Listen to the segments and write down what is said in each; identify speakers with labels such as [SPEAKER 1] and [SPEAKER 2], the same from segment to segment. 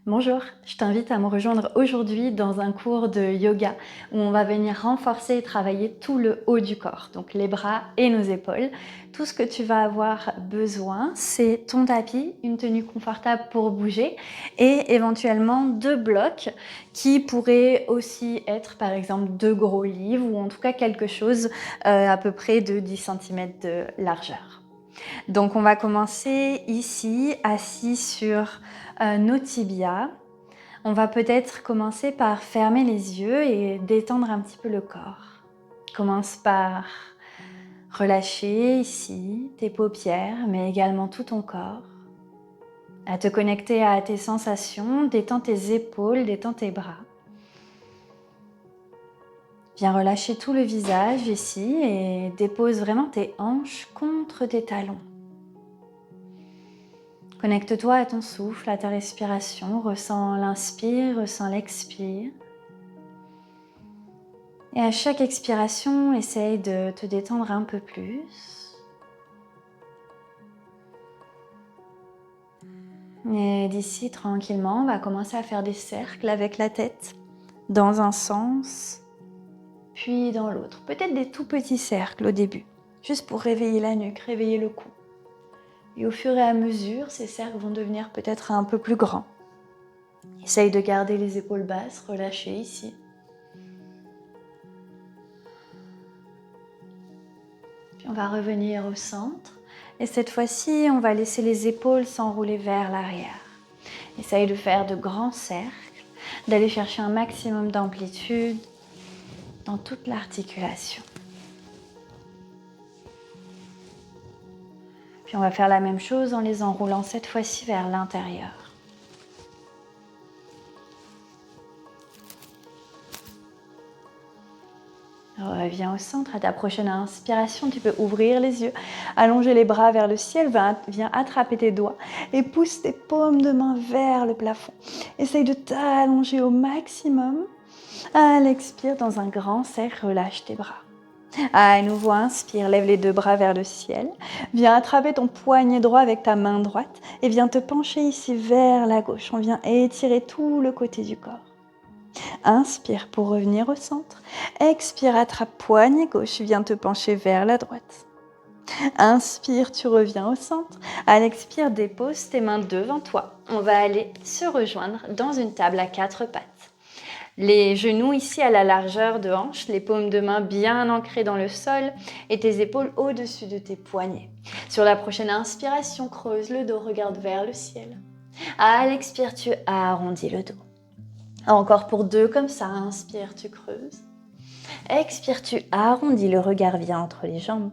[SPEAKER 1] Bonjour, je t'invite à me rejoindre aujourd'hui dans un cours de yoga où on va venir renforcer et travailler tout le haut du corps, donc les bras et nos épaules. Tout ce que tu vas avoir besoin, c'est ton tapis, une tenue confortable pour bouger et éventuellement 2 blocs qui pourraient aussi être par exemple 2 gros livres ou en tout cas quelque chose à peu près de 10 cm de largeur. Donc on va commencer ici, assis sur nos tibias. On va peut-être commencer par fermer les yeux et détendre un petit peu le corps. Commence par relâcher ici tes paupières, mais également tout ton corps. À te connecter à tes sensations, détends tes épaules, détends tes bras. Viens relâcher tout le visage ici et dépose vraiment tes hanches contre tes talons. Connecte-toi à ton souffle, à ta respiration, ressens l'inspire, ressens l'expire. Et à chaque expiration, essaye de te détendre un peu plus. Et d'ici, tranquillement, on va commencer à faire des cercles avec la tête dans un sens, puis dans l'autre. Peut-être des tout petits cercles au début, juste pour réveiller la nuque, réveiller le cou. Et au fur et à mesure, ces cercles vont devenir peut-être un peu plus grands. Essaye de garder les épaules basses, relâchées ici. Puis on va revenir au centre. Et cette fois-ci, on va laisser les épaules s'enrouler vers l'arrière. Essaye de faire de grands cercles, d'aller chercher un maximum d'amplitude dans toute l'articulation. Puis on va faire la même chose en les enroulant cette fois-ci vers l'intérieur. Reviens au centre. À ta prochaine inspiration, tu peux ouvrir les yeux, allonger les bras vers le ciel, viens attraper tes doigts et pousse tes paumes de main vers le plafond. Essaye de t'allonger au maximum. À l'expire, dans un grand cercle, relâche tes bras. À nouveau, inspire, lève les 2 bras vers le ciel. Viens attraper ton poignet droit avec ta main droite et viens te pencher ici vers la gauche. On vient étirer tout le côté du corps. Inspire pour revenir au centre. Expire, attrape poignet gauche, viens te pencher vers la droite. Inspire, tu reviens au centre. À l'expire, dépose tes mains devant toi. On va aller se rejoindre dans une table à 4 pattes. Les genoux ici à la largeur de hanche, les paumes de main bien ancrées dans le sol et tes épaules au-dessus de tes poignets. Sur la prochaine inspiration, creuse le dos, regarde vers le ciel. À l'expire, tu arrondis le dos. Encore pour 2 comme ça, inspire, tu creuses. Expire, tu arrondis, le regard vient entre les jambes.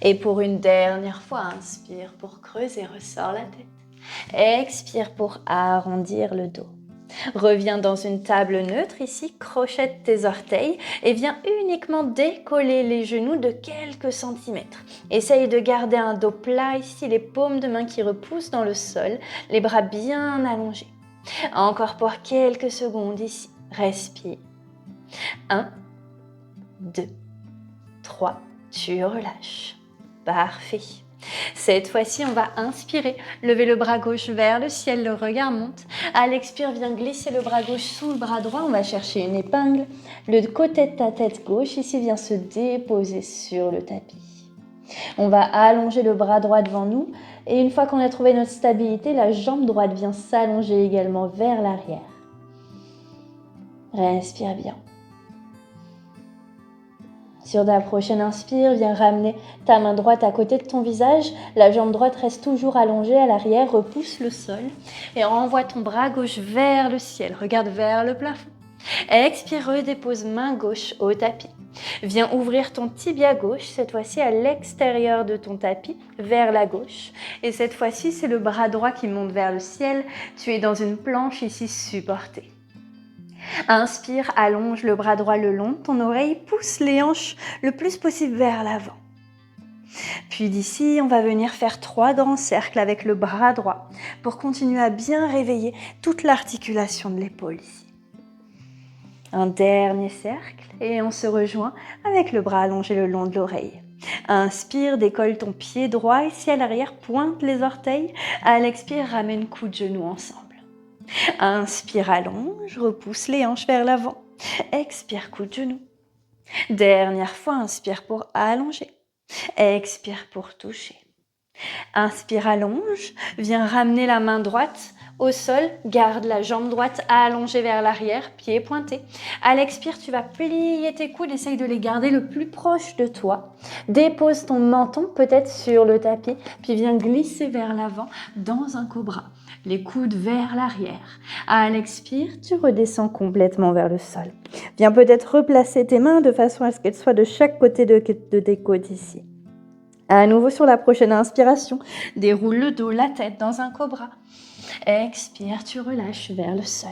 [SPEAKER 1] Et pour une dernière fois, inspire pour creuser, ressors la tête. Expire pour arrondir le dos. Reviens dans une table neutre ici, crochette tes orteils et viens uniquement décoller les genoux de quelques centimètres. Essaye de garder un dos plat ici, les paumes de main qui repoussent dans le sol, les bras bien allongés. Encore pour quelques secondes ici, respire. 1, 2, 3, tu relâches. Parfait. Cette fois-ci, on va inspirer, lever le bras gauche vers le ciel, le regard monte. À l'expire, viens glisser le bras gauche sous le bras droit. On va chercher une épingle. Le côté de ta tête gauche, ici, vient se déposer sur le tapis. On va allonger le bras droit devant nous. Et une fois qu'on a trouvé notre stabilité, la jambe droite vient s'allonger également vers l'arrière. Respire bien. Sur ta prochaine inspire, viens ramener ta main droite à côté de ton visage. La jambe droite reste toujours allongée à l'arrière, repousse le sol et renvoie ton bras gauche vers le ciel. Regarde vers le plafond. Expire, redépose main gauche au tapis. Viens ouvrir ton tibia gauche, cette fois-ci à l'extérieur de ton tapis, vers la gauche. Et cette fois-ci, c'est le bras droit qui monte vers le ciel. Tu es dans une planche ici supportée. Inspire, allonge le bras droit le long de ton oreille, pousse les hanches le plus possible vers l'avant. Puis d'ici, on va venir faire 3 grands cercles avec le bras droit pour continuer à bien réveiller toute l'articulation de l'épaule ici. Un dernier cercle et on se rejoint avec le bras allongé le long de l'oreille. Inspire, décolle ton pied droit ici à l'arrière, pointe les orteils. À l'expire, ramène coude de genou ensemble. Inspire, allonge, repousse les hanches vers l'avant. Expire, coup de genou. Dernière fois, inspire pour allonger. Expire pour toucher. Inspire, allonge, viens ramener la main droite au sol, garde la jambe droite allongée vers l'arrière, pied pointé. À l'expire, tu vas plier tes coudes, essaye de les garder le plus proche de toi. Dépose ton menton peut-être sur le tapis, puis viens glisser vers l'avant dans un cobra. Les coudes vers l'arrière. À l'expire, tu redescends complètement vers le sol. Viens peut-être replacer tes mains de façon à ce qu'elles soient de chaque côté de tes côtes ici. À nouveau sur la prochaine inspiration, déroule le dos, la tête dans un cobra. Expire, tu relâches vers le sol.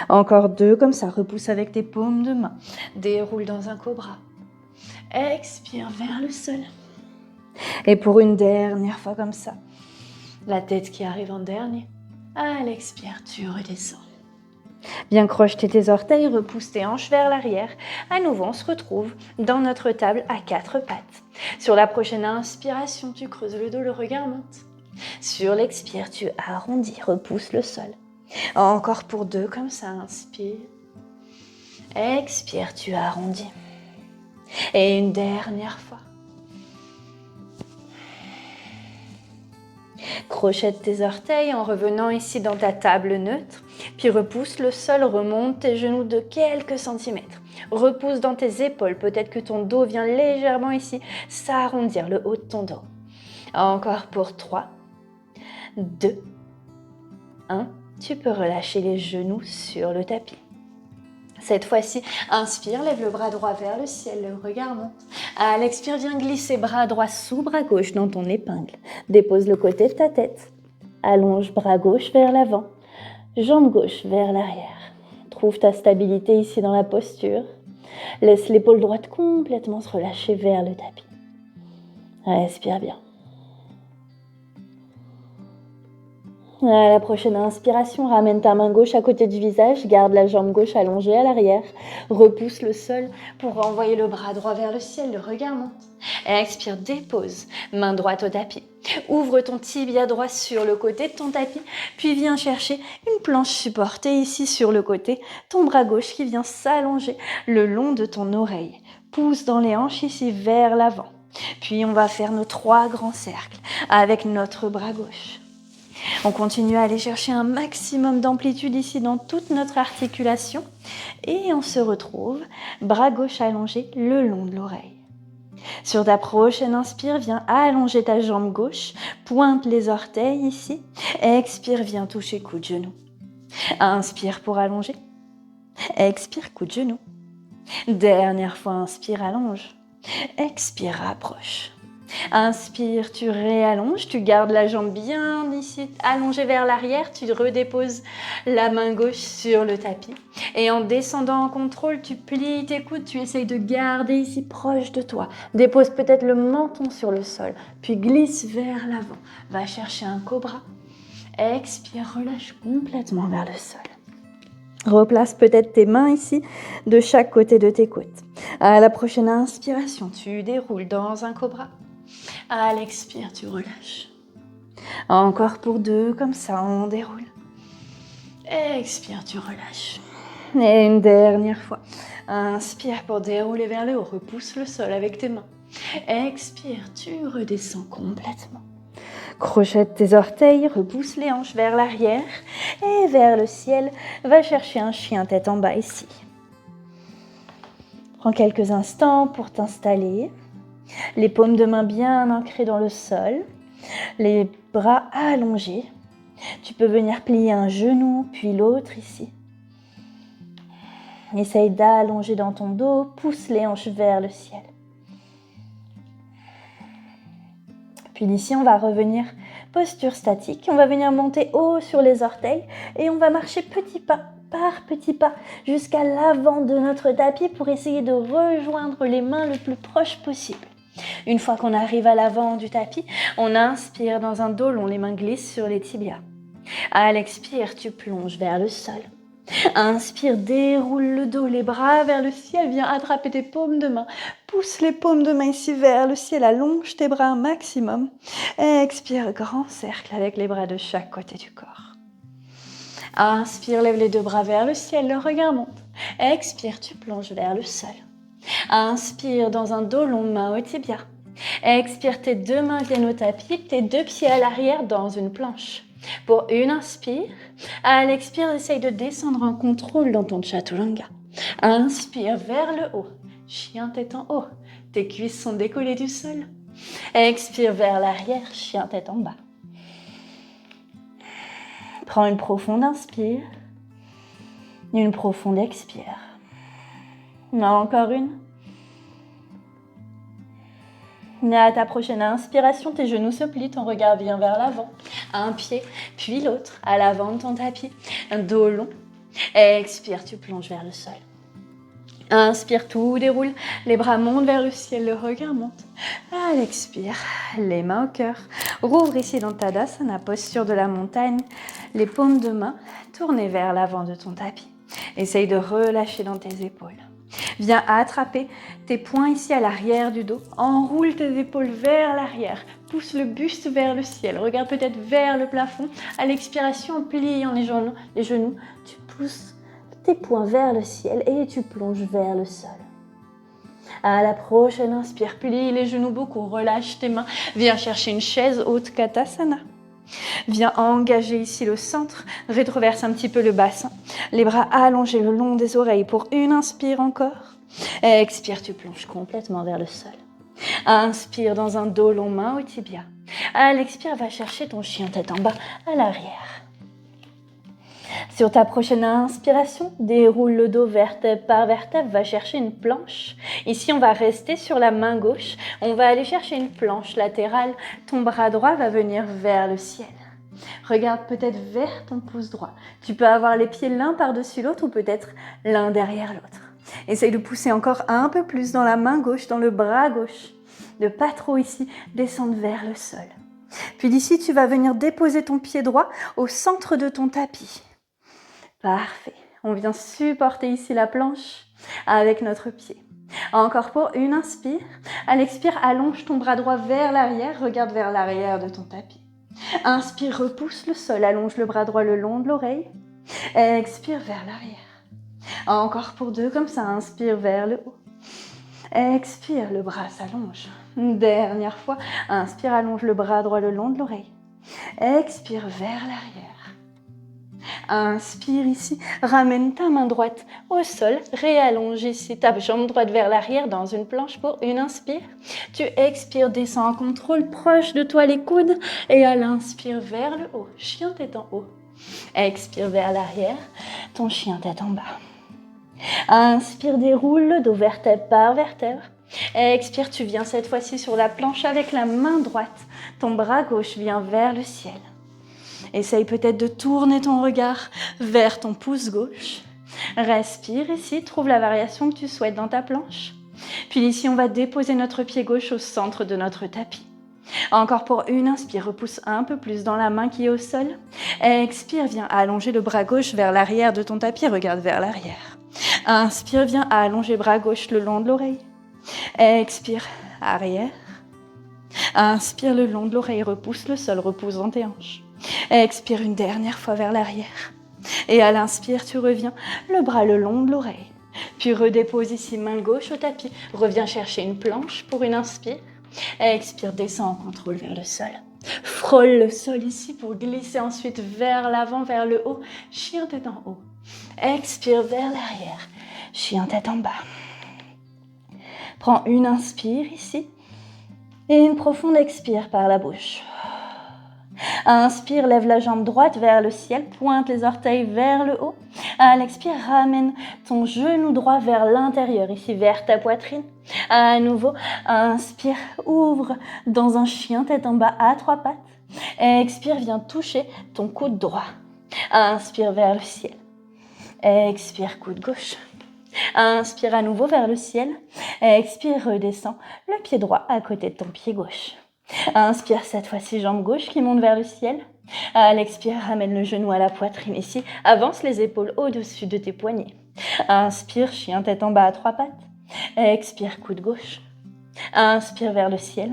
[SPEAKER 1] Encore 2 comme ça, repousse avec tes paumes de main. Déroule dans un cobra. Expire vers le sol. Et pour une dernière fois comme ça, la tête qui arrive en dernier. À l'expire, tu redescends. Bien crocheter tes orteils, repousse tes hanches vers l'arrière. À nouveau, on se retrouve dans notre table à 4 pattes. Sur la prochaine inspiration, tu creuses le dos, le regard monte. Sur l'expire, tu arrondis, repousse le sol. Encore pour 2 comme ça, inspire. Expire, tu arrondis. Et une dernière fois. Crochette tes orteils en revenant ici dans ta table neutre, puis repousse le sol, remonte tes genoux de quelques centimètres. Repousse dans tes épaules, peut-être que ton dos vient légèrement ici s'arrondir, le haut de ton dos. Encore pour 3, 2, 1. Tu peux relâcher les genoux sur le tapis. Cette fois-ci, inspire, lève le bras droit vers le ciel, le regard monte. À l'expire, viens glisser bras droit sous bras gauche dans ton épingle. Dépose le côté de ta tête. Allonge bras gauche vers l'avant, jambe gauche vers l'arrière. Trouve ta stabilité ici dans la posture. Laisse l'épaule droite complètement se relâcher vers le tapis. Respire bien. À la prochaine inspiration, ramène ta main gauche à côté du visage, garde la jambe gauche allongée à l'arrière, repousse le sol pour envoyer le bras droit vers le ciel, le regard monte. Expire, dépose, main droite au tapis. Ouvre ton tibia droit sur le côté de ton tapis, puis viens chercher une planche supportée ici sur le côté, ton bras gauche qui vient s'allonger le long de ton oreille. Pousse dans les hanches ici vers l'avant. Puis on va faire nos 3 grands cercles avec notre bras gauche. On continue à aller chercher un maximum d'amplitude ici dans toute notre articulation et on se retrouve bras gauche allongé le long de l'oreille. Sur ta prochaine inspire, viens allonger ta jambe gauche, pointe les orteils ici, expire, viens toucher coup de genou. Inspire pour allonger, expire, coup de genou. Dernière fois, inspire, allonge, expire, rapproche. Inspire, tu réallonges, tu gardes la jambe bien ici, allongée vers l'arrière, tu redéposes la main gauche sur le tapis. Et en descendant en contrôle, tu plies tes coudes, tu essayes de garder ici proche de toi. Dépose peut-être le menton sur le sol, puis glisse vers l'avant. Va chercher un cobra. Expire, relâche complètement vers le sol. Replace peut-être tes mains ici de chaque côté de tes côtes. À la prochaine inspiration, tu déroules dans un cobra. À l'expire, tu relâches. Encore pour 2, comme ça, on déroule. Expire, tu relâches. Et une dernière fois. Inspire pour dérouler vers le haut. Repousse le sol avec tes mains. Expire, tu redescends complètement. Crochette tes orteils, repousse les hanches vers l'arrière et vers le ciel. Va chercher un chien tête en bas ici. Prends quelques instants pour t'installer. Les paumes de main bien ancrées dans le sol. Les bras allongés. Tu peux venir plier un genou, puis l'autre ici. Essaye d'allonger dans ton dos, pousse les hanches vers le ciel. Puis d'ici, on va revenir posture statique. On va venir monter haut sur les orteils et on va marcher petit pas par petit pas jusqu'à l'avant de notre tapis pour essayer de rejoindre les mains le plus proche possible. Une fois qu'on arrive à l'avant du tapis, on inspire dans un dos long, les mains glissent sur les tibias. À l'expire, tu plonges vers le sol. Inspire, déroule le dos, les bras vers le ciel, viens attraper tes paumes de main. Pousse les paumes de main ici vers le ciel, allonge tes bras un maximum. Expire, grand cercle avec les bras de chaque côté du corps. Inspire, lève les deux bras vers le ciel, le regard monte. Expire, tu plonges vers le sol. Inspire dans un dos long, main au tibia. Expire, tes deux mains viennent au tapis, tes deux pieds à l'arrière dans une planche. Pour une inspire, à l'expire, essaye de descendre en contrôle dans ton chaturanga. Inspire vers le haut, chien tête en haut, tes cuisses sont décollées du sol. Expire vers l'arrière, chien tête en bas. Prends une profonde inspire, une profonde expire. Encore une. À ta prochaine inspiration, tes genoux se plient, ton regard vient vers l'avant. Un pied, puis l'autre, à l'avant de ton tapis. Un dos long. Expire, tu plonges vers le sol. Inspire, tout déroule. Les bras montent vers le ciel, le regard monte. À l'expire, les mains au cœur. Rouvre ici dans Tadasana, posture de la montagne. Les paumes de main tournées vers l'avant de ton tapis. Essaye de relâcher dans tes épaules. Viens attraper tes poings ici à l'arrière du dos. Enroule tes épaules vers l'arrière. Pousse le buste vers le ciel. Regarde peut-être vers le plafond. À l'expiration, en pliant les genoux, tu pousses tes poings vers le ciel et tu plonges vers le sol. À la prochaine inspire, plie les genoux beaucoup. Relâche tes mains. Viens chercher une chaise haute Katasana. Viens engager ici le centre, rétroverse un petit peu le bassin, les bras allongés le long des oreilles pour une inspire encore. Expire, tu plonges complètement vers le sol. Inspire dans un dos long, main au tibia. À l'expire, va chercher ton chien tête en bas à l'arrière. Sur ta prochaine inspiration, déroule le dos vertèbre par vertèbre, va chercher une planche. Ici, on va rester sur la main gauche. On va aller chercher une planche latérale. Ton bras droit va venir vers le ciel. Regarde peut-être vers ton pouce droit. Tu peux avoir les pieds l'un par-dessus l'autre ou peut-être l'un derrière l'autre. Essaye de pousser encore un peu plus dans la main gauche, dans le bras gauche. De pas trop ici descendre vers le sol. Puis d'ici, tu vas venir déposer ton pied droit au centre de ton tapis. Parfait. On vient supporter ici la planche avec notre pied. Encore pour une inspire. À l'expire, allonge ton bras droit vers l'arrière. Regarde vers l'arrière de ton tapis. Inspire, repousse le sol. Allonge le bras droit le long de l'oreille. Expire vers l'arrière. Encore pour deux comme ça. Inspire vers le haut. Expire, le bras s'allonge. Une dernière fois. Inspire, allonge le bras droit le long de l'oreille. Expire vers l'arrière. Inspire ici, ramène ta main droite au sol, réallonge ici ta jambe droite vers l'arrière dans une planche pour une inspire. Tu expires, descends en contrôle, proche de toi les coudes et à l'inspire vers le haut, chien tête en haut. Expire vers l'arrière, ton chien tête en bas. Inspire, déroule le dos vertèbre par vertèbre. Expire, tu viens cette fois-ci sur la planche avec la main droite. Ton bras gauche vient vers le ciel. Essaye peut-être de tourner ton regard vers ton pouce gauche. Respire ici, trouve la variation que tu souhaites dans ta planche. Puis ici, on va déposer notre pied gauche au centre de notre tapis. Encore pour une inspire, repousse un peu plus dans la main qui est au sol. Expire, viens allonger le bras gauche vers l'arrière de ton tapis, regarde vers l'arrière. Inspire, viens allonger bras gauche le long de l'oreille. Expire, arrière. Inspire le long de l'oreille, repousse le sol, repousse dans tes hanches. Expire une dernière fois vers l'arrière. Et à l'inspire, tu reviens le bras le long de l'oreille. Puis redépose ici main gauche au tapis. Reviens chercher une planche pour une inspire. Expire, descends en contrôle vers le sol. Frôle le sol ici pour glisser ensuite vers l'avant, vers le haut. Chien tête en haut. Expire vers l'arrière. Chien tête en bas. Prends une inspire ici. Et une profonde expire par la bouche. Inspire, lève la jambe droite vers le ciel, pointe les orteils vers le haut. À l'expire, ramène ton genou droit vers l'intérieur, ici vers ta poitrine. À nouveau, inspire, ouvre dans un chien tête en bas à trois pattes. Expire, viens toucher ton coude droit. Inspire vers le ciel. Expire, coude gauche. Inspire à nouveau vers le ciel. Expire, redescends le pied droit à côté de ton pied gauche. Inspire cette fois-ci, jambe gauche qui monte vers le ciel. À l'expire, ramène le genou à la poitrine ici. Avance les épaules au-dessus de tes poignets. Inspire, chien tête en bas à trois pattes. Expire, coude gauche. Inspire vers le ciel.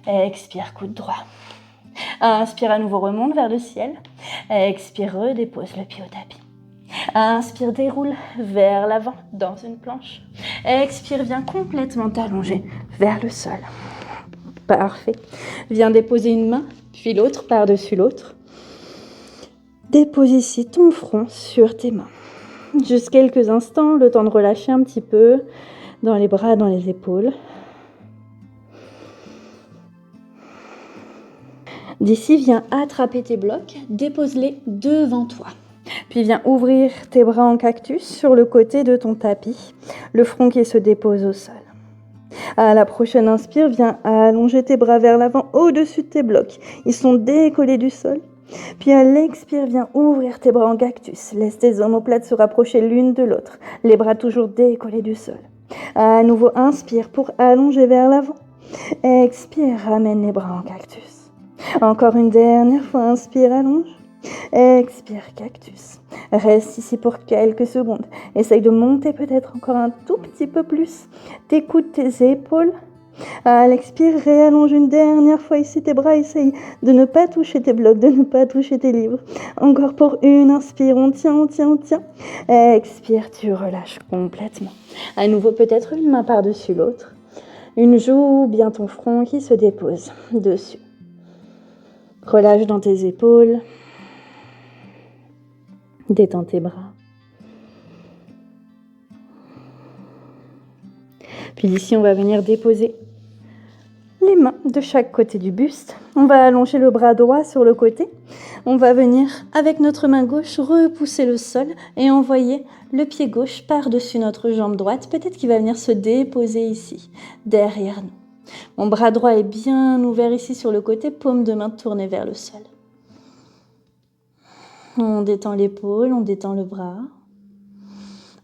[SPEAKER 1] Expire, coude droit. Inspire à nouveau, remonte vers le ciel. Expire, redépose le pied au tapis. Inspire, déroule vers l'avant dans une planche. Expire, viens complètement t'allonger vers le sol. Parfait. Viens déposer une main, puis l'autre par-dessus l'autre. Dépose ici ton front sur tes mains. Juste quelques instants, le temps de relâcher un petit peu dans les bras, dans les épaules. D'ici, viens attraper tes blocs, dépose-les devant toi. Puis viens ouvrir tes bras en cactus sur le côté de ton tapis, le front qui se dépose au sol. À la prochaine inspire, viens allonger tes bras vers l'avant au-dessus de tes blocs. Ils sont décollés du sol. Puis à l'expire, viens ouvrir tes bras en cactus. Laisse tes omoplates se rapprocher l'une de l'autre, les bras toujours décollés du sol. À nouveau, inspire pour allonger vers l'avant. Expire, ramène les bras en cactus. Encore une dernière fois, inspire, allonge. Expire, cactus. Reste ici pour quelques secondes. Essaye de monter peut-être encore un tout petit peu plus. Tes coudes, tes épaules. À l'expire, réallonge une dernière fois ici tes bras. Essaye de ne pas toucher tes blocs, de ne pas toucher tes livres. Encore pour une inspire, on tient, on tient, on tient. Expire, tu relâches complètement. À nouveau, peut-être une main par-dessus l'autre. Une joue, bien ton front qui se dépose dessus. Relâche dans tes épaules. Détends tes bras. Puis ici, on va venir déposer les mains de chaque côté du buste. On va allonger le bras droit sur le côté. On va venir, avec notre main gauche, repousser le sol et envoyer le pied gauche par-dessus notre jambe droite. Peut-être qu'il va venir se déposer ici, derrière nous. Mon bras droit est bien ouvert ici sur le côté, paume de main tournée vers le sol. On détend l'épaule, on détend le bras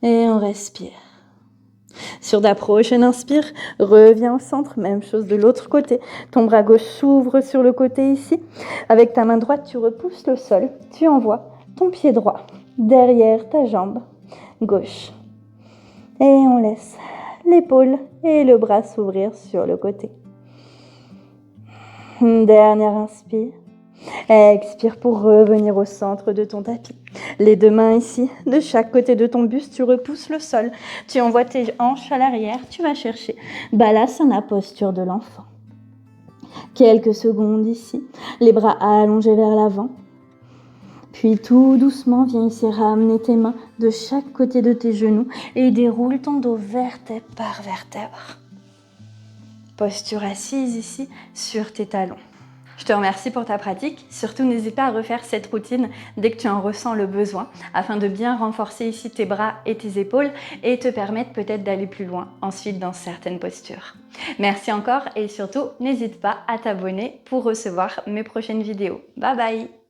[SPEAKER 1] et on respire. Sur ta prochaine inspire, reviens au centre, même chose de l'autre côté. Ton bras gauche s'ouvre sur le côté ici. Avec ta main droite, tu repousses le sol. Tu envoies ton pied droit derrière ta jambe gauche. Et on laisse l'épaule et le bras s'ouvrir sur le côté. Une dernière inspire. Expire pour revenir au centre de ton tapis. Les deux mains ici, de chaque côté de ton buste, tu repousses le sol. Tu envoies tes hanches à l'arrière, tu vas chercher Balasana, posture de l'enfant. Quelques secondes ici, les bras allongés vers l'avant. Puis tout doucement, viens ici ramener tes mains de chaque côté de tes genoux et déroule ton dos vertèbre par vertèbre. Posture assise ici sur tes talons. Je te remercie pour ta pratique. Surtout, n'hésite pas à refaire cette routine dès que tu en ressens le besoin afin de bien renforcer ici tes bras et tes épaules et te permettre peut-être d'aller plus loin ensuite dans certaines postures. Merci encore et surtout, n'hésite pas à t'abonner pour recevoir mes prochaines vidéos. Bye bye!